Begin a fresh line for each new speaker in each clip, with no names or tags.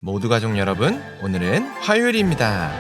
모두 가족 여러분, 오늘은 화요일입니다.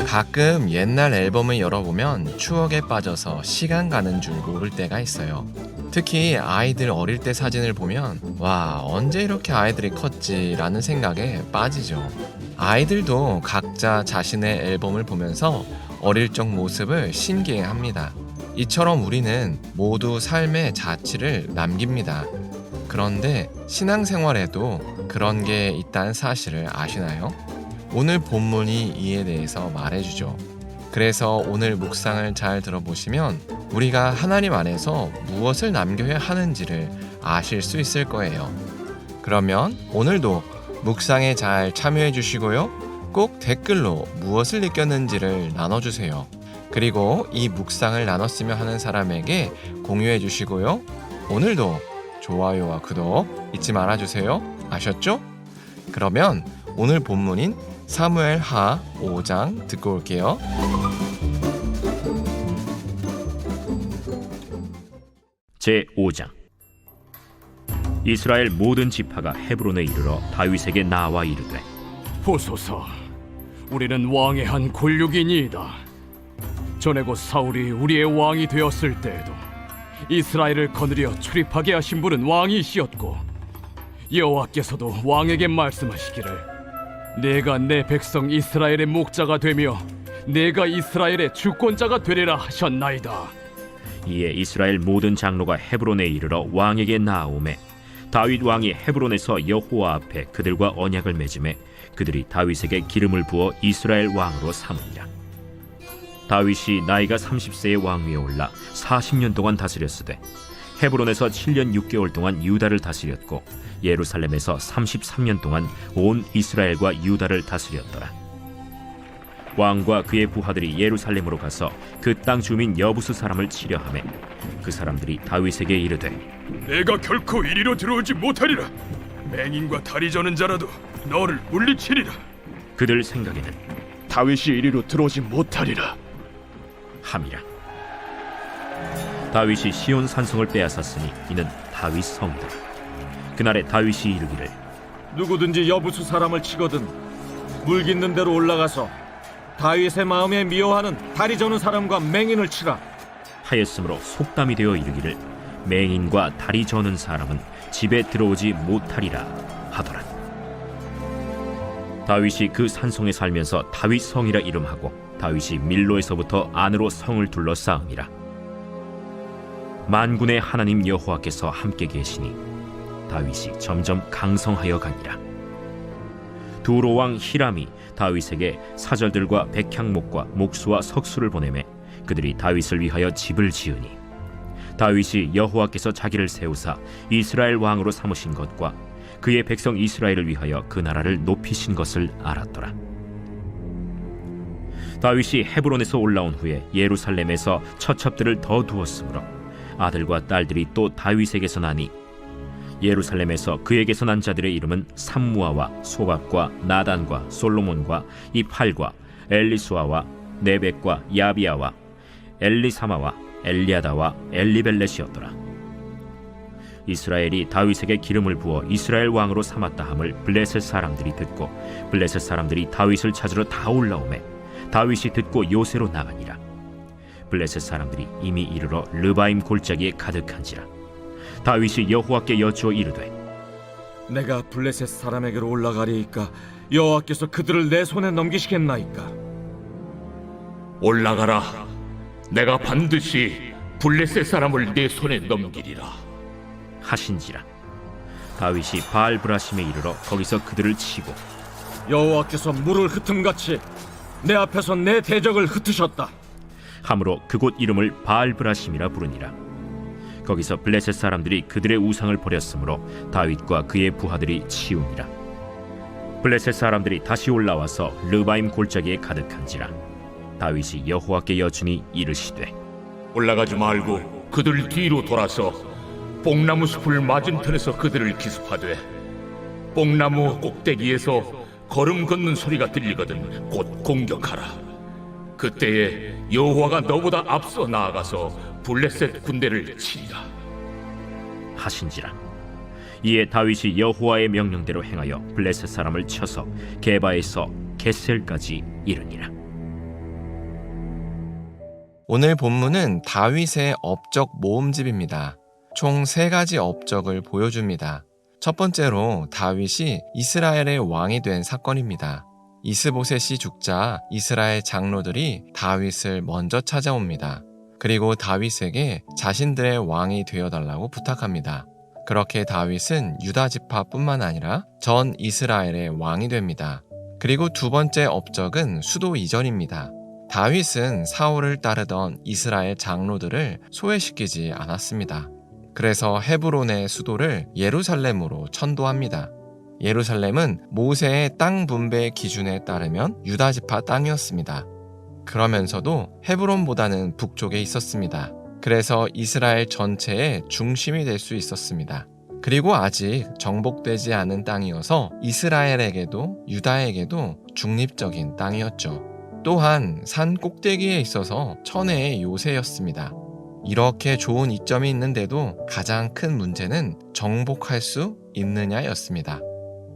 가끔 옛날 앨범을 열어보면 추억에 빠져서 시간 가는 줄 모를 때가 있어요. 특히 아이들 어릴 때 사진을 보면 와, 언제 이렇게 아이들이 컸지 라는 생각에 빠지죠. 아이들도 각자 자신의 앨범을 보면서 어릴 적 모습을 신기해합니다. 이처럼 우리는 모두 삶의 자취를 남깁니다. 그런데 신앙생활에도 그런 게 있다는 사실을 아시나요? 오늘 본문이 이에 대해서 말해주죠. 그래서 오늘 묵상을 잘 들어보시면 우리가 하나님 안에서 무엇을 남겨야 하는지를 아실 수 있을 거예요. 그러면 오늘도 묵상에 잘 참여해 주시고요. 꼭 댓글로 무엇을 느꼈는지를 나눠주세요. 그리고 이 묵상을 나눴으면 하는 사람에게 공유해 주시고요. 오늘도 좋아요와 구독 잊지 말아주세요. 아셨죠? 그러면 오늘 본문인 사무엘하 5장 듣고 올게요.
제5장. 이스라엘 모든 지파가 헤브론에 이르러 다윗에게 나와 이르되,
보소서, 우리는 왕의 한 권력이니이다. 전에 곧 사울이 우리의 왕이 되었을 때에도 이스라엘을 거느려 출입하게 하신 분은 왕이시었고, 여호와께서도 왕에게 말씀하시기를 내가 내 백성 이스라엘의 목자가 되며 내가 이스라엘의 주권자가 되리라 하셨나이다.
이에 이스라엘 모든 장로가 헤브론에 이르러 왕에게 나아오매 다윗 왕이 헤브론에서 여호와 앞에 그들과 언약을 맺음에 그들이 다윗에게 기름을 부어 이스라엘 왕으로 삼으니라. 다윗이 나이가 30세의 왕 위에 올라 40년 동안 다스렸으되 헤브론에서 7년 6개월 동안 유다를 다스렸고 예루살렘에서 33년 동안 온 이스라엘과 유다를 다스렸더라. 왕과 그의 부하들이 예루살렘으로 가서 그 땅 주민 여부수 사람을 치려 하매 그 사람들이 다윗에게 이르되,
내가 결코 이리로 들어오지 못하리라. 맹인과 다리 저는 자라도 너를 물리치리라.
그들 생각에는
다윗이 이리로 들어오지 못하리라
함이라. 다윗이 시온 산성을 빼앗았으니 이는 다윗 성이다. 그날에 다윗이 이르기를,
누구든지 여부수 사람을 치거든 물깃는 대로 올라가서 다윗의 마음에 미워하는 다리 저는 사람과 맹인을 치라.
하였으므로 속담이 되어 이르기를 맹인과 다리 저는 사람은 집에 들어오지 못하리라 하더라. 다윗이 그 산성에 살면서 다윗 성이라 이름하고 다윗이 밀로에서부터 안으로 성을 둘러싸음이라. 만군의 하나님 여호와께서 함께 계시니 다윗이 점점 강성하여 가니라. 두로 왕 히람이 다윗에게 사절들과 백향목과 목수와 석수를 보내매 그들이 다윗을 위하여 집을 지으니 다윗이 여호와께서 자기를 세우사 이스라엘 왕으로 삼으신 것과 그의 백성 이스라엘을 위하여 그 나라를 높이신 것을 알았더라. 다윗이 헤브론에서 올라온 후에 예루살렘에서 처첩들을 더 두었으므로 아들과 딸들이 또 다윗에게서 나니 예루살렘에서 그에게서 난 자들의 이름은 삼무아와 소박과 나단과 솔로몬과 이팔과 엘리수아와 네벡과 야비아와 엘리사마와 엘리아다와 엘리벨렛이었더라. 이스라엘이 다윗에게 기름을 부어 이스라엘 왕으로 삼았다 함을 블레셋 사람들이 듣고 블레셋 사람들이 다윗을 찾으러 다 올라오매 다윗이 듣고 요새로 나가니라. 블레셋 사람들이 이미 이르러 르바임 골짜기에 가득한지라. 다윗이 여호와께 여쭈어 이르되,
내가 블레셋 사람에게로 올라가리이까 여호와께서 그들을 내 손에 넘기시겠나이까?
올라가라. 내가 반드시 블레셋 사람을 내 손에 넘기리라
하신지라. 다윗이 바알브라심에 이르러 거기서 그들을 치고
여호와께서 물을 흩음같이 내 앞에서 내 대적을 흩으셨다.
함으로 그곳 이름을 바알브라심이라 부르니라. 거기서 블레셋 사람들이 그들의 우상을 버렸으므로 다윗과 그의 부하들이 치우니라. 블레셋 사람들이 다시 올라와서 르바임 골짜기에 가득한지라. 다윗이 여호와께 여쭈니 이르시되,
올라가지 말고 그들 뒤로 돌아서 뽕나무 숲을 맞은편에서 그들을 기습하되 뽕나무 꼭대기에서 걸음 걷는 소리가 들리거든 곧 공격하라. 그때에 여호와가 너보다 앞서 나아가서 블레셋 군대를 치리라
하신지라. 이에 다윗이 여호와의 명령대로 행하여 블레셋 사람을 쳐서 게바에서 겟셀까지 이르니라.
오늘 본문은 다윗의 업적 모음집입니다. 총 3가지 업적을 보여줍니다. 첫 번째로 다윗이 이스라엘의 왕이 된 사건입니다. 이스보셋이 죽자 이스라엘 장로들이 다윗을 먼저 찾아옵니다. 그리고 다윗에게 자신들의 왕이 되어달라고 부탁합니다. 그렇게 다윗은 유다 지파뿐만 아니라 전 이스라엘의 왕이 됩니다. 그리고 두 번째 업적은 수도 이전입니다. 다윗은 사울을 따르던 이스라엘 장로들을 소외시키지 않았습니다. 그래서 헤브론의 수도를 예루살렘으로 천도합니다. 예루살렘은 모세의 땅 분배 기준에 따르면 유다 지파 땅이었습니다. 그러면서도 헤브론보다는 북쪽에 있었습니다. 그래서 이스라엘 전체의 중심이 될 수 있었습니다. 그리고 아직 정복되지 않은 땅이어서 이스라엘에게도 유다에게도 중립적인 땅이었죠. 또한 산 꼭대기에 있어서 천혜의 요새였습니다. 이렇게 좋은 이점이 있는데도 가장 큰 문제는 정복할 수 있느냐였습니다.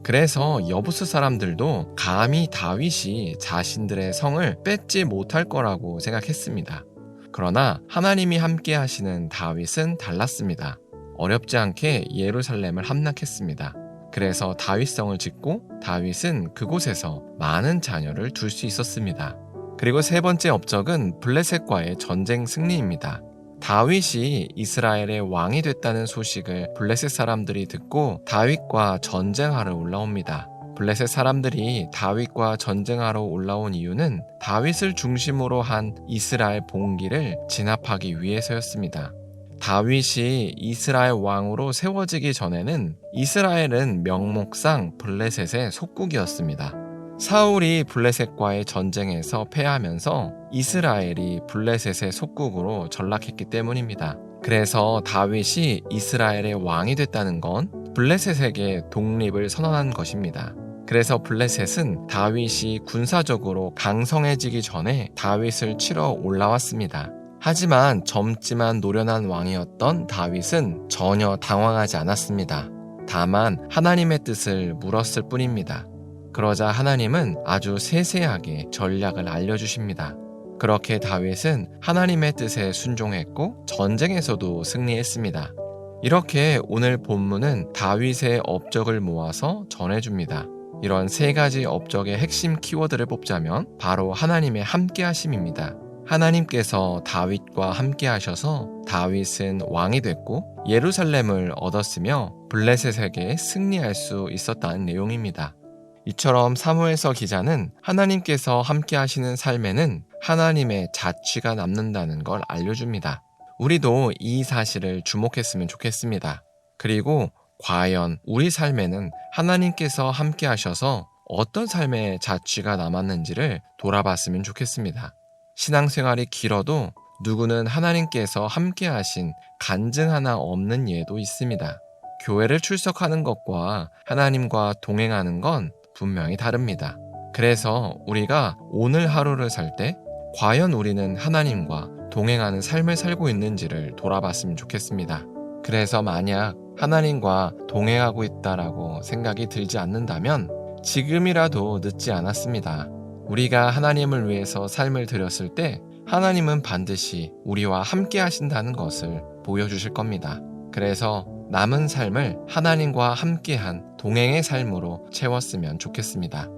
그래서 여부스 사람들도 감히 다윗이 자신들의 성을 뺏지 못할 거라고 생각했습니다. 그러나 하나님이 함께 하시는 다윗은 달랐습니다. 어렵지 않게 예루살렘을 함락했습니다. 그래서 다윗성을 짓고 다윗은 그곳에서 많은 자녀를 둘 수 있었습니다. 그리고 세 번째 업적은 블레셋과의 전쟁 승리입니다. 다윗이 이스라엘의 왕이 됐다는 소식을 블레셋 사람들이 듣고 다윗과 전쟁하러 올라옵니다. 블레셋 사람들이 다윗과 전쟁하러 올라온 이유는 다윗을 중심으로 한 이스라엘 봉기를 진압하기 위해서였습니다. 다윗이 이스라엘 왕으로 세워지기 전에는 이스라엘은 명목상 블레셋의 속국이었습니다. 사울이 블레셋과의 전쟁에서 패하면서 이스라엘이 블레셋의 속국으로 전락했기 때문입니다. 그래서 다윗이 이스라엘의 왕이 됐다는 건 블레셋에게 독립을 선언한 것입니다. 그래서 블레셋은 다윗이 군사적으로 강성해지기 전에 다윗을 치러 올라왔습니다. 하지만 젊지만 노련한 왕이었던 다윗은 전혀 당황하지 않았습니다. 다만 하나님의 뜻을 물었을 뿐입니다. 그러자 하나님은 아주 세세하게 전략을 알려주십니다. 그렇게 다윗은 하나님의 뜻에 순종했고 전쟁에서도 승리했습니다. 이렇게 오늘 본문은 다윗의 업적을 모아서 전해줍니다. 이런 3가지 업적의 핵심 키워드를 뽑자면 바로 하나님의 함께하심입니다. 하나님께서 다윗과 함께 하셔서 다윗은 왕이 됐고 예루살렘을 얻었으며 블레셋에게 승리할 수 있었다는 내용입니다. 이처럼 사무엘서 기자는 하나님께서 함께 하시는 삶에는 하나님의 자취가 남는다는 걸 알려줍니다. 우리도 이 사실을 주목했으면 좋겠습니다. 그리고 과연 우리 삶에는 하나님께서 함께 하셔서 어떤 삶의 자취가 남았는지를 돌아봤으면 좋겠습니다. 신앙생활이 길어도 누구는 하나님께서 함께 하신 간증 하나 없는 예도 있습니다. 교회를 출석하는 것과 하나님과 동행하는 건 분명히 다릅니다. 그래서 우리가 오늘 하루를 살 때 과연 우리는 하나님과 동행하는 삶을 살고 있는지를 돌아봤으면 좋겠습니다. 그래서 만약 하나님과 동행하고 있다라고 생각이 들지 않는다면 지금이라도 늦지 않았습니다. 우리가 하나님을 위해서 삶을 드렸을 때 하나님은 반드시 우리와 함께 하신다는 것을 보여주실 겁니다. 그래서 남은 삶을 하나님과 함께한 동행의 삶으로 채웠으면 좋겠습니다.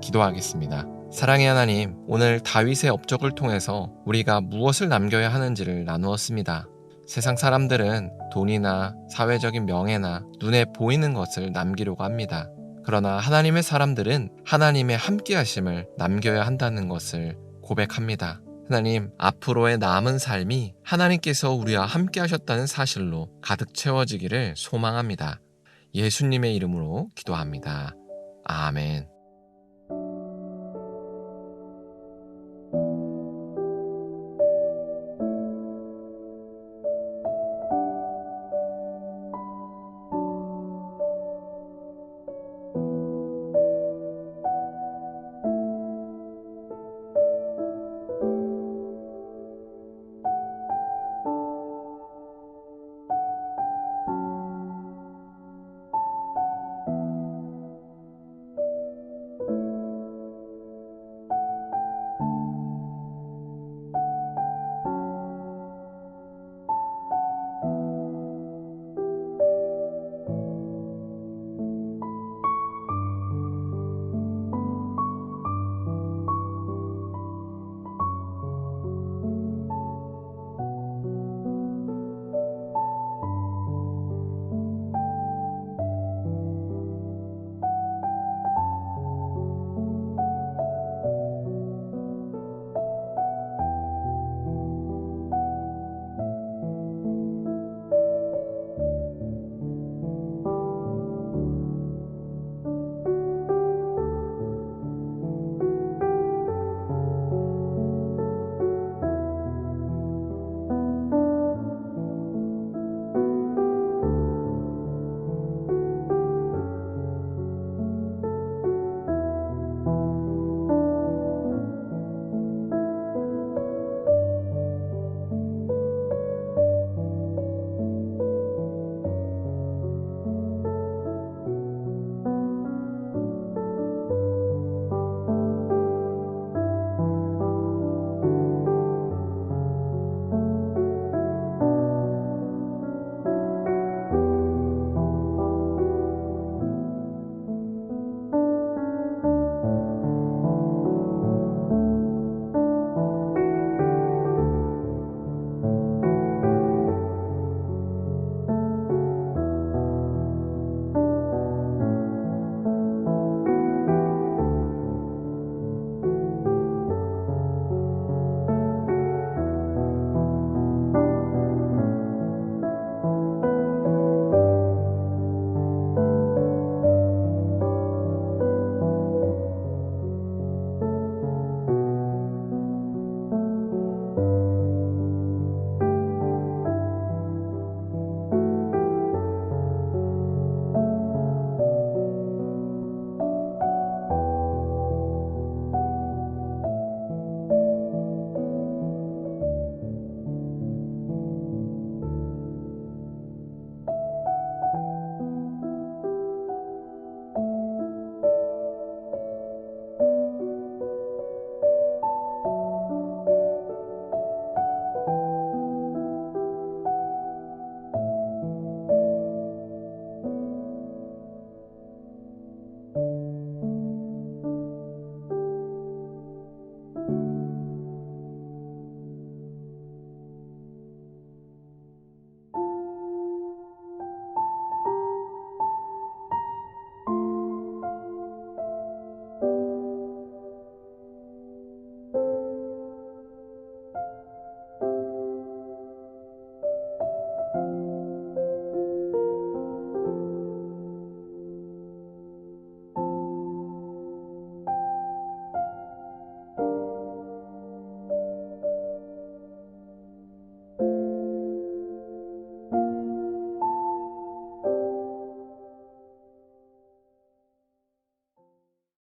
기도하겠습니다. 사랑의 하나님, 오늘 다윗의 업적을 통해서 우리가 무엇을 남겨야 하는지를 나누었습니다. 세상 사람들은 돈이나 사회적인 명예나 눈에 보이는 것을 남기려고 합니다. 그러나 하나님의 사람들은 하나님의 함께하심을 남겨야 한다는 것을 고백합니다. 하나님, 앞으로의 남은 삶이 하나님께서 우리와 함께하셨다는 사실로 가득 채워지기를 소망합니다. 예수님의 이름으로 기도합니다. 아멘.